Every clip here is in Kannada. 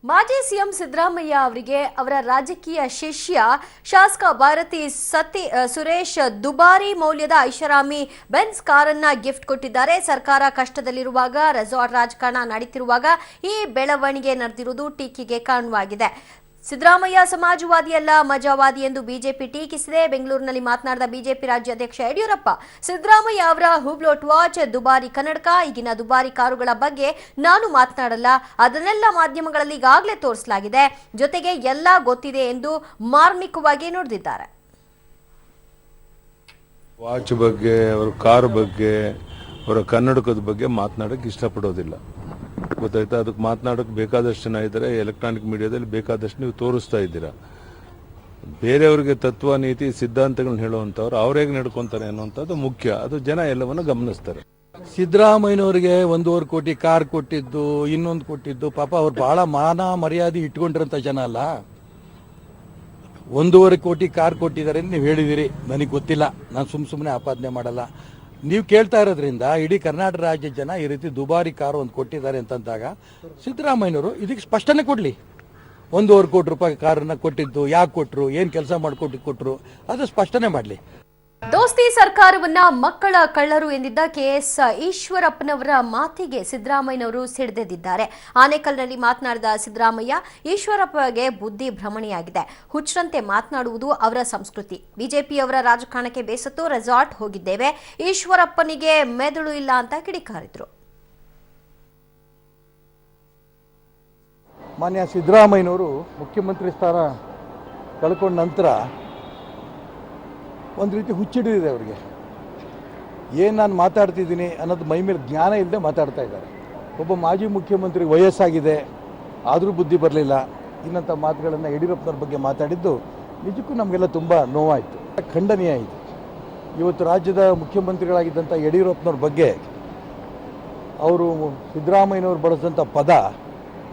ಮಾಜಿ ಸಿಎಂ ಸಿದ್ದರಾಮಯ್ಯ ಅವರಿಗೆ ಅವರ ರಾಜಕೀಯ ಶಿಷ್ಯ ಶಾಸಕ ಭಾರತಿ ಸುರೇಶ್ ದುಬಾರಿ ಮೌಲ್ಯದ ಐಷಾರಾಮಿ ಬೆನ್ಸ್ ಕಾರನ್ನ ಗಿಫ್ಟ್ ಕೊಟ್ಟಿದ್ದಾರೆ. ಸರ್ಕಾರ ಕಷ್ಟದಲ್ಲಿರುವಾಗ, ರೆಸಾರ್ಟ್ ರಾಜಕಾರಣ ನಡೀತಿರುವಾಗ ಈ ಬೆಳವಣಿಗೆ ನಡೆದಿರುವುದು ಟೀಕೆಗೆ ಕಾರಣವಾಗಿದೆ. ಸಿದ್ದರಾಮಯ್ಯ ಸಮಾಜವಾದಿಯಲ್ಲ, ಮಜಾವಾದಿ ಎಂದು ಬಿಜೆಪಿ ಟೀಕಿಸಿದೆ. ಬೆಂಗಳೂರಿನಲ್ಲಿ ಮಾತನಾಡಿದ ಬಿಜೆಪಿ ರಾಜ್ಯಾಧ್ಯಕ್ಷ ಯಡಿಯೂರಪ್ಪ, ಸಿದ್ದರಾಮಯ್ಯ ಅವರ ಹುಬ್ಲೋಟ್ ವಾಚ್, ದುಬಾರಿ ಕನ್ನಡಕ, ಈಗಿನ ದುಬಾರಿ ಕಾರುಗಳ ಬಗ್ಗೆ ನಾನು ಮಾತನಾಡಲ್ಲ, ಅದನ್ನೆಲ್ಲ ಮಾಧ್ಯಮಗಳಲ್ಲಿ ಈಗಾಗಲೇ ತೋರಿಸಲಾಗಿದೆ, ಜೊತೆಗೆ ಎಲ್ಲ ಗೊತ್ತಿದೆ ಎಂದು ಮಾರ್ಮಿಕವಾಗಿ ನುಡಿದಿದ್ದಾರೆ. ವಾಚ್ ಬಗ್ಗೆ, ಅವರ ಕಾರ್ ಬಗ್ಗೆ, ಅವರ ಕನ್ನಡಕದ ಬಗ್ಗೆ ಮಾತನಾಡಕ್ಕೆ ಇಷ್ಟಪಡೋದಿಲ್ಲ. ಗೊತ್ತಾಯ್ತಾ? ಅದಕ್ಕೆ ಮಾತನಾಡೋಕೆ ಬೇಕಾದಷ್ಟು ಜನ ಇದ್ದಾರೆ. ಎಲೆಕ್ಟ್ರಾನಿಕ್ ಮೀಡಿಯಾದಲ್ಲಿ ಬೇಕಾದಷ್ಟು ನೀವು ತೋರಿಸ್ತಾ ಇದ್ದೀರಾ. ಬೇರೆಯವರಿಗೆ ತತ್ವ, ನೀತಿ, ಸಿದ್ಧಾಂತಗಳನ್ನ ಹೇಳುವಂಥವ್ರು ಅವ್ರು ಹೇಗೆ ನಡ್ಕೊಂತಾರೆ ಅನ್ನುವಂಥದ್ದು ಮುಖ್ಯ. ಅದು ಜನ ಎಲ್ಲವನ್ನ ಗಮನಿಸ್ತಾರೆ. ಸಿದ್ದರಾಮಯ್ಯನವರಿಗೆ 1.5 ಕೋಟಿ ಕಾರ್ ಕೊಟ್ಟಿದ್ದು, ಇನ್ನೊಂದು ಕೊಟ್ಟಿದ್ದು, ಪಾಪ ಅವ್ರು ಬಹಳ ಮಾನ ಮರ್ಯಾದೆ ಇಟ್ಕೊಂಡಿರೋಂಥ ಜನ ಅಲ್ಲ. 1.5 ಕೋಟಿ ಕಾರ್ ಕೊಟ್ಟಿದ್ದಾರೆ ಅಂತ ನೀವು ಹೇಳಿದಿರಿ, ನನಗೆ ಗೊತ್ತಿಲ್ಲ, ನಾನು ಸುಮ್ಮನೆ ಆಪಾದನೆ ಮಾಡಲ್ಲ. ನೀವು ಕೇಳ್ತಾ ಇರೋದ್ರಿಂದ ಇಡೀ ಕರ್ನಾಟಕ ರಾಜ್ಯ ಜನ ಈ ರೀತಿ ದುಬಾರಿ ಕಾರು ಒಂದು ಕೊಟ್ಟಿದ್ದಾರೆ ಅಂತಂದಾಗ ಸಿದ್ದರಾಮಯ್ಯನವರು ಇದಕ್ಕೆ ಸ್ಪಷ್ಟನೆ ಕೊಡಲಿ. 1.5 ಕೋಟಿ ರೂಪಾಯಿ ಕಾರನ್ನ ಕೊಟ್ಟಿದ್ದು ಯಾಕೆ ಕೊಟ್ಟರು, ಏನು ಕೆಲಸ ಮಾಡಿಕೊಟ್ಟು ಅದು ಸ್ಪಷ್ಟನೆ ಮಾಡಲಿ. ದೋಸ್ತಿ ಸರ್ಕಾರವನ್ನ ಮಕ್ಕಳ ಕಳ್ಳರು ಎಂದಿದ್ದ ಕೆಎಸ್ ಈಶ್ವರಪ್ಪನವರ ಮಾತಿಗೆ ಸಿದ್ದರಾಮಯ್ಯನವರು ಸಿಡಿದೆದ್ದಿದ್ದಾರೆ. ಆನೇಕಲ್ನಲ್ಲಿ ಮಾತನಾಡಿದ ಸಿದ್ದರಾಮಯ್ಯ, ಈಶ್ವರಪ್ಪಗೆ ಬುದ್ಧಿ ಭ್ರಮಣೆಯಾಗಿದೆ, ಹುಚ್ಚರಂತೆ ಮಾತನಾಡುವುದು ಅವರ ಸಂಸ್ಕೃತಿ. ಬಿಜೆಪಿಯವರ ರಾಜಕಾರಣಕ್ಕೆ ಬೇಸತ್ತು ರೆಸಾರ್ಟ್ ಹೋಗಿದ್ದೇವೆ, ಈಶ್ವರಪ್ಪನಿಗೆ ಮೆದುಳು ಇಲ್ಲ ಅಂತ ಕಿಡಿಕಾರಿದ್ರು. ಮಾನ್ಯ ಸಿದ್ದರಾಮಯ್ಯನವರು ಮುಖ್ಯಮಂತ್ರಿ ಸ್ಥಾನ ಕಳ್ಕೊಂಡ ನಂತರ ಒಂದು ರೀತಿ ಹುಚ್ಚಿಡಿದಿದೆ ಅವರಿಗೆ. ಏನು ನಾನು ಮಾತಾಡ್ತಿದ್ದೀನಿ ಅನ್ನೋದು ಮೈ ಮೇಲೆ ಜ್ಞಾನ ಇಲ್ಲದೆ ಮಾತಾಡ್ತಾ ಇದ್ದಾರೆ. ಒಬ್ಬ ಮಾಜಿ ಮುಖ್ಯಮಂತ್ರಿಗೆ ವಯಸ್ಸಾಗಿದೆ, ಆದರೂ ಬುದ್ಧಿ ಬರಲಿಲ್ಲ, ಇನ್ನಂಥ ಮಾತುಗಳನ್ನು ಯಡಿಯೂರಪ್ಪನವ್ರ ಬಗ್ಗೆ ಮಾತಾಡಿದ್ದು ನಿಜಕ್ಕೂ ನಮಗೆಲ್ಲ ತುಂಬ ನೋವಾಯಿತು, ಖಂಡನೀಯ ಆಯಿತು. ಇವತ್ತು ರಾಜ್ಯದ ಮುಖ್ಯಮಂತ್ರಿಗಳಾಗಿದ್ದಂಥ ಯಡಿಯೂರಪ್ಪನವ್ರ ಬಗ್ಗೆ ಅವರು ಸಿದ್ದರಾಮಯ್ಯನವ್ರು ಬಳಸಿದಂಥ ಪದ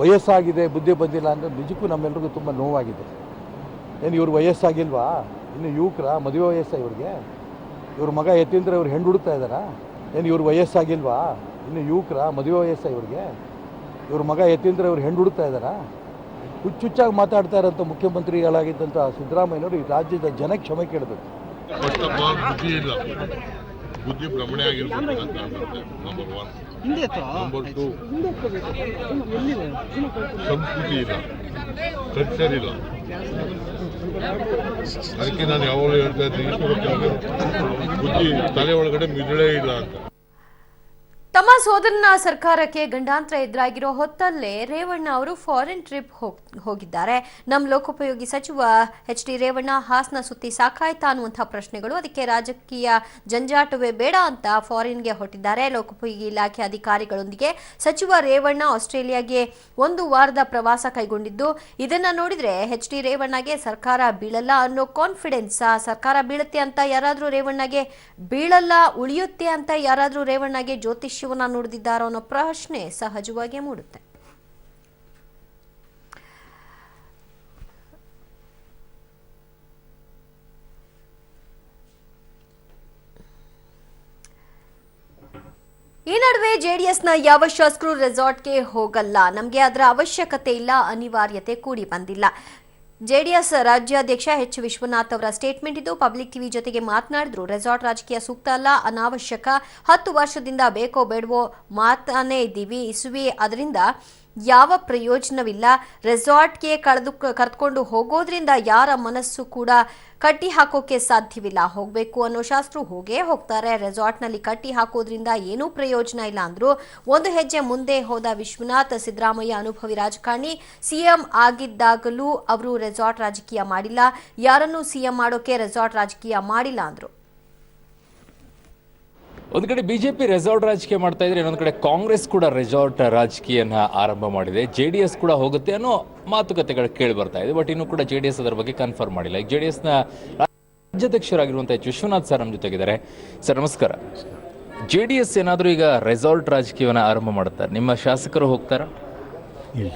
ವಯಸ್ಸಾಗಿದೆ, ಬುದ್ಧಿ ಬಂದಿಲ್ಲ ಅಂದರೆ ನಿಜಕ್ಕೂ ನಮ್ಮೆಲ್ಲರಿಗೂ ತುಂಬ ನೋವಾಗಿದೆ. ಏನು ಇವ್ರು ವಯಸ್ಸಾಗಿಲ್ವಾ? ಇನ್ನು ಯುವಕರ ಮದುವೆ ವಯಸ್ಸ ಇವ್ರಿಗೆ? ಇವ್ರ ಮಗ ಯತೀಂದ್ರ ಇವ್ರು ಹೆಣ್ಣು ಹುಡುಕ್ತಾ ಇದ್ದಾರಾ? ಏನು ಇವ್ರು ವಯಸ್ಸಾಗಿಲ್ವಾ? ಇನ್ನು ಯುವಕರ ಮದುವೆ ವಯಸ್ಸ ಇವ್ರಿಗೆ? ಇವ್ರ ಮಗ ಯತೀಂದ್ರ ಇವ್ರು ಹೆಣ್ಣು ಹುಡುಕ್ತಾ ಇದ್ದಾರಾ? ಹುಚ್ಚುಚ್ಚಾಗಿ ಮಾತಾಡ್ತಾ ಇರೋಂಥ ಮುಖ್ಯಮಂತ್ರಿಗಳಾಗಿದ್ದಂಥ ಸಿದ್ದರಾಮಯ್ಯನವರು ಈ ರಾಜ್ಯದ ಜನ ಕ್ಷಮೆ ಕೇಳಬೇಕು. ಬುದ್ಧಿ ಭ್ರಮಣೆ ಆಗಿರ್ಬೋದು ಅಂತ ಅನ್ಸುತ್ತೆ. ನಂಬರ್ 1. ನಂಬರ್ 2, ಸಂಸ್ಕೃತಿ ಇಲ್ಲ, ಕಲ್ಚರ್ ಇಲ್ಲ. ಅದಕ್ಕೆ ನಾನು ಯಾವಾಗಲೂ ಹೇಳ್ತಾ ಇದ್ದೀನಿ, ಬುದ್ಧಿ ತಲೆ ಒಳಗಡೆ ಮಿದುಳೇ ಇಲ್ಲ ಅಂತ. ತಮ್ಮ ಸೋದರನ ಸರ್ಕಾರಕ್ಕೆ ಗಂಡಾಂತರ ಎದುರಾಗಿರೋ ಹೊತ್ತಲ್ಲೇ ರೇವಣ್ಣ ಅವರು ಫಾರಿನ್ ಟ್ರಿಪ್ ಹೋಗಿದ್ದಾರೆ. ನಮ್ಮ ಲೋಕೋಪಯೋಗಿ ಸಚಿವ ಎಚ್ ಡಿ ರೇವಣ್ಣ ಹಾಸನ ಸುತ್ತಿ ಸಾಕಾಯ್ತಾ ಅನ್ನುವಂಥ ಪ್ರಶ್ನೆಗಳು, ಅದಕ್ಕೆ ರಾಜಕೀಯ ಜಂಜಾಟವೇ ಬೇಡ ಅಂತ ಫಾರಿನ್ಗೆ ಹೊರಟಿದ್ದಾರೆ. ಲೋಕೋಪಯೋಗಿ ಇಲಾಖೆ ಅಧಿಕಾರಿಗಳೊಂದಿಗೆ ಸಚಿವ ರೇವಣ್ಣ ಆಸ್ಟ್ರೇಲಿಯಾಗೆ 1 ವಾರದ ಪ್ರವಾಸ ಕೈಗೊಂಡಿದ್ದು, ಇದನ್ನ ನೋಡಿದ್ರೆ ಎಚ್ ಡಿ ರೇವಣ್ಣಗೆ ಸರ್ಕಾರ ಬೀಳಲ್ಲ ಅನ್ನೋ ಕಾನ್ಫಿಡೆನ್ಸ್. ಸರ್ಕಾರ ಬೀಳುತ್ತೆ ಅಂತ ಯಾರಾದ್ರೂ ರೇವಣ್ಣಗೆ ಬೀಳಲ್ಲ, ಉಳಿಯುತ್ತೆ ಅಂತ ಯಾರಾದ್ರೂ ರೇವಣ್ಣಗೆ ಜ್ಯೋತಿಷ್ಯ ನುಡಿದಿದ್ದಾರೋ ಅನ್ನೋ ಪ್ರಶ್ನೆ ಸಹಜವಾಗಿ ಮೂಡುತ್ತೆ. ಈ ನಡುವೆ ಜೆಡಿಎಸ್ನ ಯಾವ ಶಾಸಕರು ರೆಸಾರ್ಟ್ಗೆ ಹೋಗಲ್ಲ, ನಮಗೆ ಅದರ ಅವಶ್ಯಕತೆ ಇಲ್ಲ, ಅನಿವಾರ್ಯತೆ ಕೂಡಿ ಬಂದಿಲ್ಲ. ಜೆಡಿಎಸ್ ರಾಜ್ಯಾಧ್ಯಕ್ಷ ಎಚ್ ವಿಶ್ವನಾಥ್ ಅವರ ಸ್ಟೇಟ್ಮೆಂಟ್ ಇದು. ಪಬ್ಲಿಕ್ ಟಿವಿ ಜೊತೆಗೆ ಮಾತನಾಡಿದ್ರು, ರೆಸಾರ್ಟ್ ರಾಜಕೀಯ ಸೂಕ್ತ ಅಲ್ಲ, ಅನಾವಶ್ಯಕ, 10 ವರ್ಷದಿಂದ ಬೇಕೋ ಬೇಡವೋ ಮಾತಾನೇ ಇದ್ದೀವಿ, ಇಸುವಿ, ಅದರಿಂದ ಯಾವ ಪ್ರಯೋಜನವಿಲ್ಲ. ರೆಸಾರ್ಟ್ಗೆ ಕರೆದುಕೊಂಡು ಹೋಗೋದ್ರಿಂದ ಯಾರ ಮನಸ್ಸು ಕೂಡ ಕಟ್ಟಿ ಹಾಕೋಕೆ ಸಾಧ್ಯವಿಲ್ಲ. ಹೋಗಬೇಕು ಅನ್ನೋ ಶಾಸ್ತ್ರು ಹೋಗೇ ಹೋಗ್ತಾರೆ. ರೆಸಾರ್ಟ್ನಲ್ಲಿ ಕಟ್ಟಿ ಹಾಕೋದ್ರಿಂದ ಏನೂ ಪ್ರಯೋಜನ ಇಲ್ಲ ಅಂದ್ರು. ಒಂದು ಹೆಜ್ಜೆ ಮುಂದೆ ಹೋದ ವಿಶ್ವನಾಥ್, ಸಿದ್ದರಾಮಯ್ಯ ಅನುಭವಿ ರಾಜಕಾರಣಿ, ಸಿಎಂ ಆಗಿದ್ದಾಗಲೂ ಅವರು ರೆಸಾರ್ಟ್ ರಾಜಕೀಯ ಮಾಡಿಲ್ಲ, ಯಾರನ್ನೂ ಸಿಎಂ ಮಾಡೋಕೆ ರೆಸಾರ್ಟ್ ರಾಜಕೀಯ ಮಾಡಿಲ್ಲ ಅಂದ್ರು. ಒಂದು ಕಡೆ ಬಿಜೆಪಿ ರೆಸಾರ್ಟ್ ರಾಜಕೀಯ ಮಾಡ್ತಾ ಇದ್ರೆ, ಇನ್ನೊಂದು ಕಡೆ ಕಾಂಗ್ರೆಸ್ ಕೂಡ ರೆಸಾರ್ಟ್ ರಾಜಕೀಯನ ಆರಂಭ ಮಾಡಿದೆ. ಜೆಡಿಎಸ್ ಕೂಡ ಹೋಗುತ್ತೆ ಅನ್ನೋ ಮಾತುಕತೆಗಳು ಕೇಳಿ ಬರ್ತಾ ಇದೆ. ಬಟ್ ಇನ್ನೂ ಕೂಡ ಜೆಡಿಎಸ್ ಅದರ ಬಗ್ಗೆ ಕನ್ಫರ್ಮ್ ಮಾಡಿಲ್ಲ. ಈಗ ಜೆಡಿಎಸ್ನ ರಾಜ್ಯಾಧ್ಯಕ್ಷರಾಗಿರುವಂತಹ ಎಚ್ ವಿಶ್ವನಾಥ್ ಸರ್ ನಮ್ಮ ಜೊತೆಗಿದ್ದಾರೆ. ಸರ್ ನಮಸ್ಕಾರ. ಜೆಡಿಎಸ್ ಏನಾದರೂ ಈಗ ರೆಸಾರ್ಟ್ ರಾಜಕೀಯವನ್ನು ಆರಂಭ ಮಾಡುತ್ತಾರೆ, ನಿಮ್ಮ ಶಾಸಕರು ಹೋಗ್ತಾರಾ? ಇಲ್ಲ,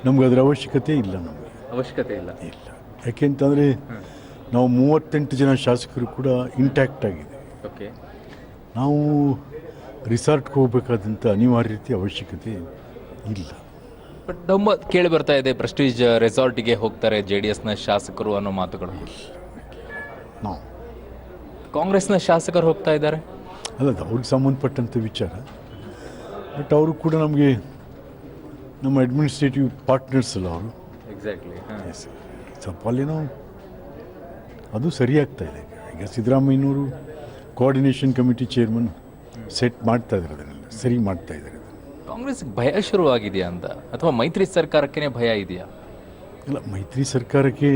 ನಮ್ಗೆ ಅದರ ಅವಶ್ಯಕತೆ ಇಲ್ಲ. ನಮಗೆ ಅವಶ್ಯಕತೆ ಇಲ್ಲ. ಯಾಕೆಂತಂದರೆ ನಾವು 38 ಜನ ಶಾಸಕರು ಕೂಡ ಇಂಟ್ಯಾಕ್ಟ್ ಆಗಿದೆ. ಓಕೆ, ನಾವು ರಿಸಾರ್ಟ್ಗೆ ಹೋಗಬೇಕಾದಂಥ ಅನಿವಾರ್ಯತೆ ಅವಶ್ಯಕತೆ ಇಲ್ಲ. ಬಟ್ ನಮ್ಮ ಕೇಳಿ ಬರ್ತಾ ಇದೆ ಪ್ರೆಸ್ಟೀಜ್ ರೆಸಾರ್ಟಿಗೆ ಹೋಗ್ತಾರೆ JDSನ ಶಾಸಕರು ಅನ್ನೋ ಮಾತುಗಳು. ನಾವು ಕಾಂಗ್ರೆಸ್ನ ಶಾಸಕರು ಹೋಗ್ತಾ ಇದ್ದಾರೆ. ಅಲ್ಲ, ಅದು ಅವ್ರಿಗೆ ಸಂಬಂಧಪಟ್ಟಂಥ ವಿಚಾರ. ಬಟ್ ಅವರು ಕೂಡ ನಮಗೆ ನಮ್ಮ ಅಡ್ಮಿನಿಸ್ಟ್ರೇಟಿವ್ ಪಾರ್ಟ್ನರ್ಸ್ ಅಲ್ಲ ಅವರು. ಎಕ್ಸಾಕ್ಟ್ಲಿ. ಸ್ವಲ್ಪ ಅಲ್ಲೇನೋ ಅದು ಸರಿಯಾಗ್ತಾ ಇದೆ. ಈಗ ಸಿದ್ದರಾಮಯ್ಯನವರು ಕೋಆರ್ಡಿನೇಷನ್ ಕಮಿಟಿ ಚೇರ್ಮನ್ ಸೆಟ್ ಮಾಡ್ತಾ ಇದ್ದಾರೆ, ಅದನ್ನೆಲ್ಲ ಸರಿ ಮಾಡ್ತಾ ಇದ್ದಾರೆ. ಕಾಂಗ್ರೆಸ್ಗೆ ಭಯ ಶುರುವಾಗಿದೆಯಾ ಅಂತ, ಅಥವಾ ಮೈತ್ರಿ ಸರ್ಕಾರಕ್ಕೇ ಭಯ ಇದೆಯಾ? ಇಲ್ಲ, ಮೈತ್ರಿ ಸರ್ಕಾರಕ್ಕೆ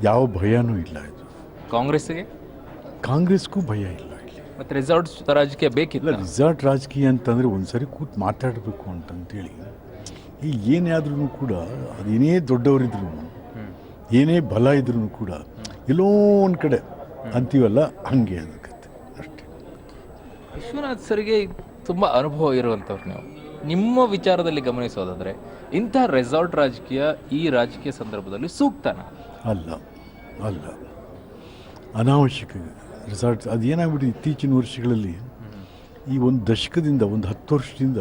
ಯಾವ ಭಯನೂ ಇಲ್ಲ. ಇದು ಕಾಂಗ್ರೆಸ್ಗೂ ಭಯ ಇಲ್ಲ ಇಲ್ಲಿ. ಮತ್ತು ರೆಸಾರ್ಟ್ಸ್ ರಾಜಕೀಯ ಬೇಕಿಲ್ಲ. ರಿಸಾರ್ಟ್ ರಾಜಕೀಯ ಅಂತಂದರೆ ಒಂದ್ಸರಿ ಕೂತು ಮಾತಾಡಬೇಕು ಅಂತಂತೇಳಿ ಈಗ ಏನಾದ್ರೂ ಕೂಡ ಅದೇನೇ ದೊಡ್ಡವರಿದ್ರು, ಏನೇ ಬಲ ಇದ್ರೂ ಕೂಡ ಎಲ್ಲೋ ಒಂದು ಕಡೆ ಅಂತೀವಲ್ಲ, ಹಂಗೆ ಅದಕ್ಕತ್ತೆ ಅಷ್ಟೇ. ವಿಶ್ವನಾಥ್ ಸರ್ಗೆ ತುಂಬ ಅನುಭವ ಇರುವಂಥವ್ರು ನೀವು. ನಿಮ್ಮ ವಿಚಾರದಲ್ಲಿ ಗಮನಿಸೋದಾದರೆ ಇಂಥ ರೆಸಾರ್ಟ್ ರಾಜಕೀಯ ಈ ರಾಜಕೀಯ ಸಂದರ್ಭದಲ್ಲಿ ಸೂಕ್ತನಾ? ಅಲ್ಲ, ಅನಾವಶ್ಯಕ ರೆಸಾರ್ಟ್. ಅದೇನಾಗ್ಬಿಟ್ಟು ಇತ್ತೀಚಿನ ವರ್ಷಗಳಲ್ಲಿ ಈ ಒಂದು ದಶಕದಿಂದ, ಒಂದು 10 ವರ್ಷದಿಂದ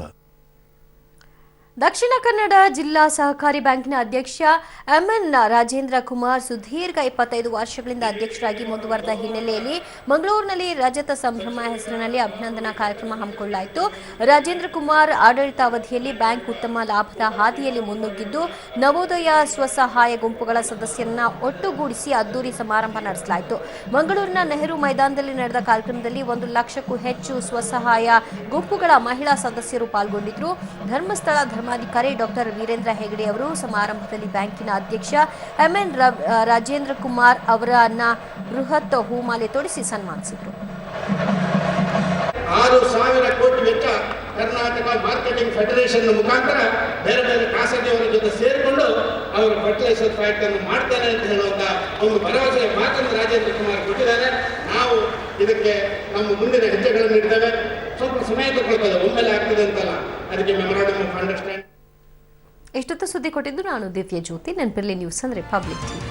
ದಕ್ಷಿಣ ಕನ್ನಡ ಜಿಲ್ಲಾ ಸಹಕಾರಿ ಬ್ಯಾಂಕಿನ ಅಧ್ಯಕ್ಷ MN ರಾಜೇಂದ್ರ ಕುಮಾರ್ ಸುದೀರ್ಘ 25 ವರ್ಷಗಳಿಂದ ಅಧ್ಯಕ್ಷರಾಗಿ ಮುಂದುವರೆದ ಹಿನ್ನೆಲೆಯಲ್ಲಿ ಮಂಗಳೂರಿನಲ್ಲಿ ರಜತ ಸಂಭ್ರಮ ಹೆಸರಿನಲ್ಲಿ ಅಭಿನಂದನಾ ಕಾರ್ಯಕ್ರಮ ಹಮ್ಮಿಕೊಳ್ಳಲಾಯಿತು. ರಾಜೇಂದ್ರ ಕುಮಾರ್ ಆಡಳಿತಾವಧಿಯಲ್ಲಿ ಬ್ಯಾಂಕ್ ಉತ್ತಮ ಲಾಭದ ಹಾದಿಯಲ್ಲಿ ಮುನ್ನುಗ್ಗಿದ್ದು, ನವೋದಯ ಸ್ವಸಹಾಯ ಗುಂಪುಗಳ ಸದಸ್ಯರನ್ನ ಒಟ್ಟುಗೂಡಿಸಿ ಅದ್ದೂರಿ ಸಮಾರಂಭ ನಡೆಸಲಾಯಿತು. ಮಂಗಳೂರಿನ ನೆಹರು ಮೈದಾನದಲ್ಲಿ ನಡೆದ ಕಾರ್ಯಕ್ರಮದಲ್ಲಿ 1 ಲಕ್ಷಕ್ಕೂ ಹೆಚ್ಚು ಸ್ವಸಹಾಯ ಗುಂಪುಗಳ ಮಹಿಳಾ ಸದಸ್ಯರು ಪಾಲ್ಗೊಂಡಿದ್ದರು. ಧರ್ಮಸ್ಥಳ ಧರ್ಮಾಧಿಕಾರಿ ಡಾಕ್ಟರ್ ವೀರೇಂದ್ರ ಹೆಗಡೆ ಅವರು ಸಮಾರಂಭದಲ್ಲಿ ಬ್ಯಾಂಕಿನ ಅಧ್ಯಕ್ಷ MN ರಾಜೇಂದ್ರ ಕುಮಾರ್ ಅವರನ್ನ ಬೃಹತ್ ಹೂಮಾಲೆ ತೊಡಿಸಿ ಸನ್ಮಾನಿಸಿದರು. 6,000 ಕೋಟಿ ವೆಚ್ಚ ಕರ್ನಾಟಕ ಮಾರ್ಕೆಟಿಂಗ್ ಫೆಡರೇಷನ್ ಮುಖಾಂತರ ಬೇರೆ ಬೇರೆ ಖಾಸಗಿಯವರ ಜೊತೆ ಸೇರಿಕೊಂಡು ಅವರು ಫರ್ಟಿಲೈಸರ್ ಫ್ಯಾಕ್ಟ್ ಅನ್ನು ಮಾಡ್ತಾರೆ ಅಂತ ಹೇಳುವಂತ ಒಂದು ಭರವಸೆಯ ಮಾತನ್ನು ರಾಜೇಂದ್ರ ಕುಮಾರ್ ಕೊಟ್ಟಿದ್ದಾರೆ. ನಾವು ಇದಕ್ಕೆ ನಮ್ಮ ಮುಂದಿನ ಹೆಜ್ಜೆಗಳನ್ನು ಇಡ್ತೇವೆ. ಸ್ವಲ್ಪ ಸಮಯ ತಗೊಳ್ತದೆ, ಒಮ್ಮೆಲೆ ಆಗ್ತದೆ ಅಂತಲ್ಲ. ಅದಕ್ಕೆ ಮೆಮೊರಾಂಡಮ್ ಆಫ್ ಅಂಡರ್ಸ್ಟ್ಯಾಂಡ್. ಇಷ್ಟೊತ್ತು ಸುದ್ದಿ ಕೊಟ್ಟಿದ್ದು ನಾನು ದಿವ್ಯ ಜ್ಯೋತಿ. ನೆನಪಿರಲಿ, ನ್ಯೂಸ್ ಅಂದ್ರೆ ಪಬ್ಲಿಕ್ ಟಿವಿ.